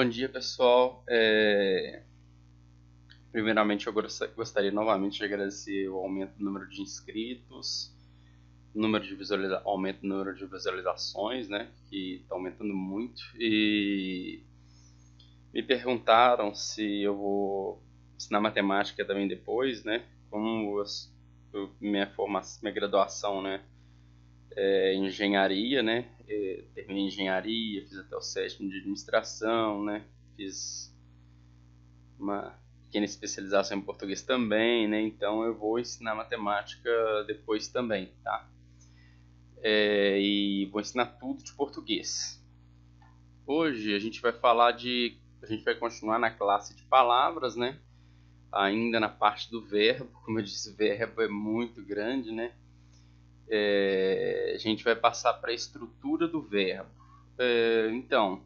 Bom dia, pessoal. Primeiramente, eu gostaria novamente de agradecer o aumento do número de inscritos, aumento do número de visualizações, né, que está aumentando muito. E me perguntaram se eu vou ensinar matemática também depois, né, como minha graduação, né, é engenharia, né, terminei engenharia, fiz até o sétimo de administração, né, fiz uma pequena especialização em português também, né? Então eu vou ensinar matemática depois também, tá? E vou ensinar tudo de português. Hoje a gente vai continuar na classe de palavras, né? Ainda na parte do verbo, como eu disse, verbo é muito grande, né? A gente vai passar para a estrutura do verbo. Então,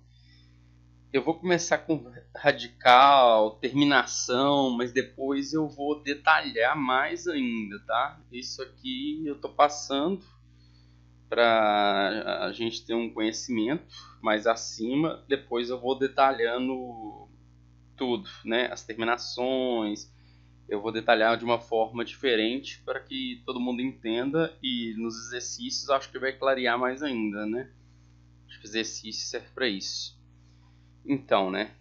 eu vou começar com radical, terminação, mas depois eu vou detalhar mais ainda, tá? Isso aqui eu tô passando para a gente ter um conhecimento mais acima. Depois eu vou detalhando tudo, né? As terminações, eu vou detalhar de uma forma diferente para que todo mundo entenda, e nos exercícios acho que vai clarear mais ainda, né? Acho que o exercício serve para isso. Então, né?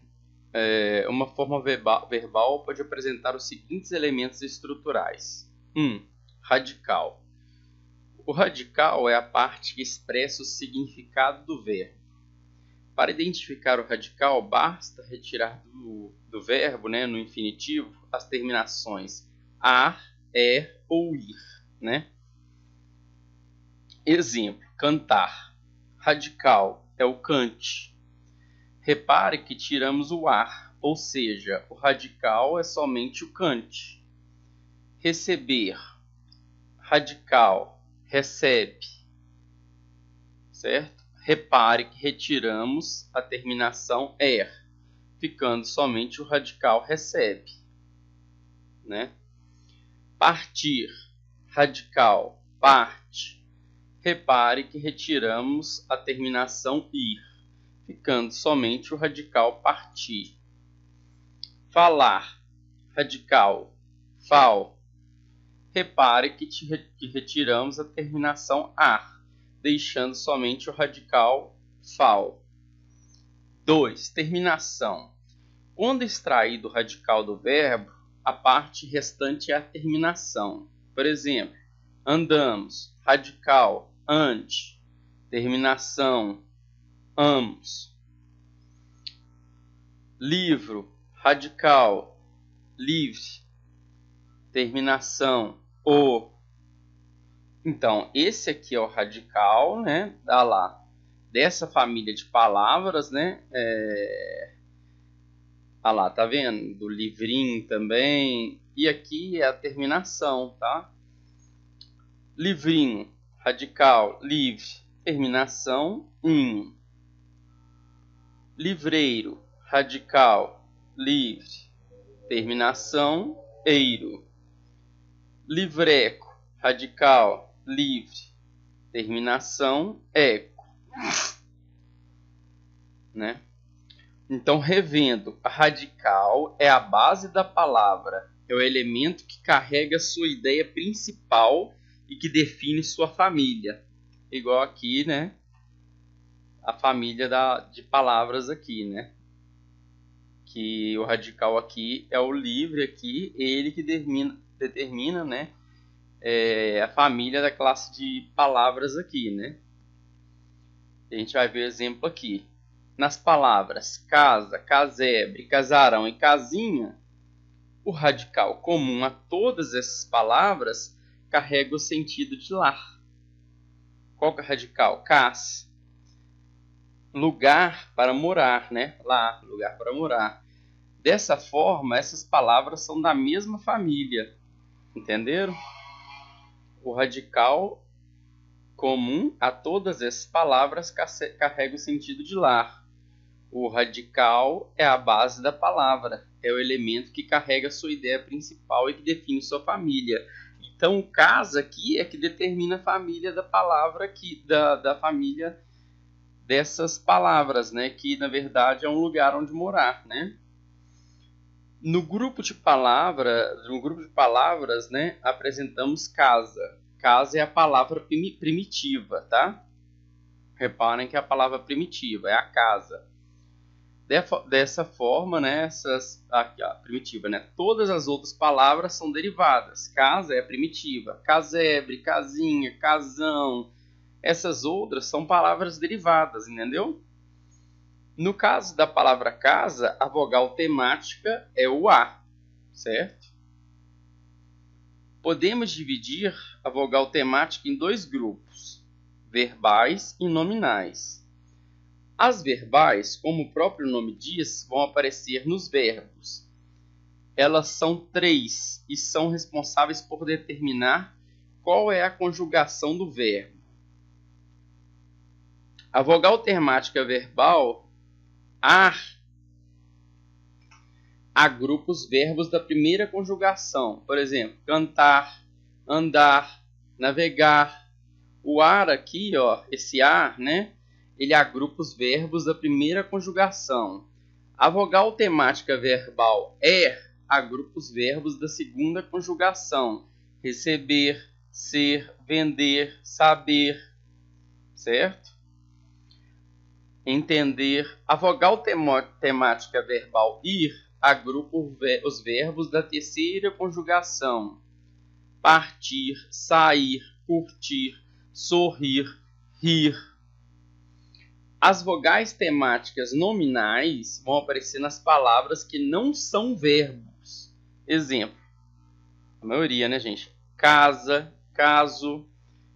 Uma forma verbal pode apresentar os seguintes elementos estruturais. 1. Radical. O radical é a parte que expressa o significado do verbo. Para identificar o radical, basta retirar do verbo, né, no infinitivo, as terminações ar, ou ir. Né? Exemplo, cantar. Radical é o cante. Repare que tiramos o ar, ou seja, o radical é somente o cante. Receber. Radical, recebe. Certo? Repare que retiramos a terminação er, ficando somente o radical recebe. Né? Partir. Radical, parte. Repare que retiramos a terminação ir, ficando somente o radical partir. Falar. Radical, fal. Repare que retiramos a terminação ar, deixando somente o radical fal. 2. Terminação. Quando extraído o radical do verbo, a parte restante é a terminação. Por exemplo, andamos, radical, ante, terminação, amos. Livro, radical, livre, terminação, o. Então, esse aqui é o radical, né? Dá lá, dessa família de palavras, né? Lá, tá vendo? Do livrinho também. E aqui é a terminação, tá? Livrinho, radical, livre, terminação, in. Livreiro, radical, livre, terminação, eiro. Livreco, radical, livre, terminação, eco. Né? Então, revendo, a radical é a base da palavra, é o elemento que carrega sua ideia principal e que define sua família. Igual aqui, né? A família de palavras aqui, né? Que o radical aqui é o livre aqui, ele que determina, né? A família da classe de palavras aqui, né? A gente vai ver o exemplo aqui. Nas palavras casa, casebre, casarão e casinha, o radical comum a todas essas palavras carrega o sentido de lar. Qual que é o radical? Cas. Lugar para morar, né? Lar, lugar para morar. Dessa forma, essas palavras são da mesma família. Entenderam? O radical comum a todas essas palavras carrega o sentido de lar. O radical é a base da palavra, é o elemento que carrega sua ideia principal e que define sua família. Então, o caso aqui é que determina a família da palavra aqui, da família dessas palavras, né, que na verdade é um lugar onde morar, né? No grupo de palavras, né, apresentamos casa. Casa é a palavra primitiva, tá? Reparem que a palavra primitiva é a casa. Dessa forma, né, aqui, ó, primitiva, né? Todas as outras palavras são derivadas. Casa é primitiva. Casebre, casinha, casão. Essas outras são palavras derivadas, entendeu? No caso da palavra casa, a vogal temática é o A, certo? Podemos dividir a vogal temática em dois grupos, verbais e nominais. As verbais, como o próprio nome diz, vão aparecer nos verbos. Elas são 3 e são responsáveis por determinar qual é a conjugação do verbo. A vogal temática verbal, ar, agrupa os verbos da primeira conjugação. Por exemplo, cantar, andar, navegar. O ar aqui, ó, esse ar, né? Ele agrupa os verbos da primeira conjugação. A vogal temática verbal agrupa os verbos da segunda conjugação. Receber, ser, vender, saber. Certo? Entender. A vogal temática verbal ir agrupa os verbos da terceira conjugação. Partir, sair, curtir, sorrir, rir. As vogais temáticas nominais vão aparecer nas palavras que não são verbos. Exemplo. A maioria, né, gente? Casa, caso.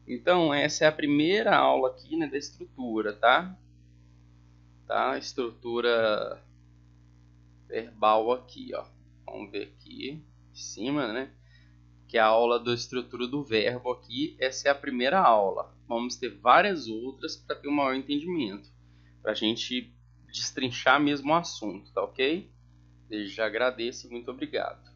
Então, essa é a primeira aula aqui, né, da estrutura, tá? Tá? Estrutura verbal aqui, ó. Vamos ver aqui em cima, né? Que é a aula da estrutura do verbo aqui. Essa é a primeira aula. Vamos ter várias outras para ter um maior entendimento. Para a gente destrinchar mesmo o assunto, tá ok? Desde já agradeço e muito obrigado.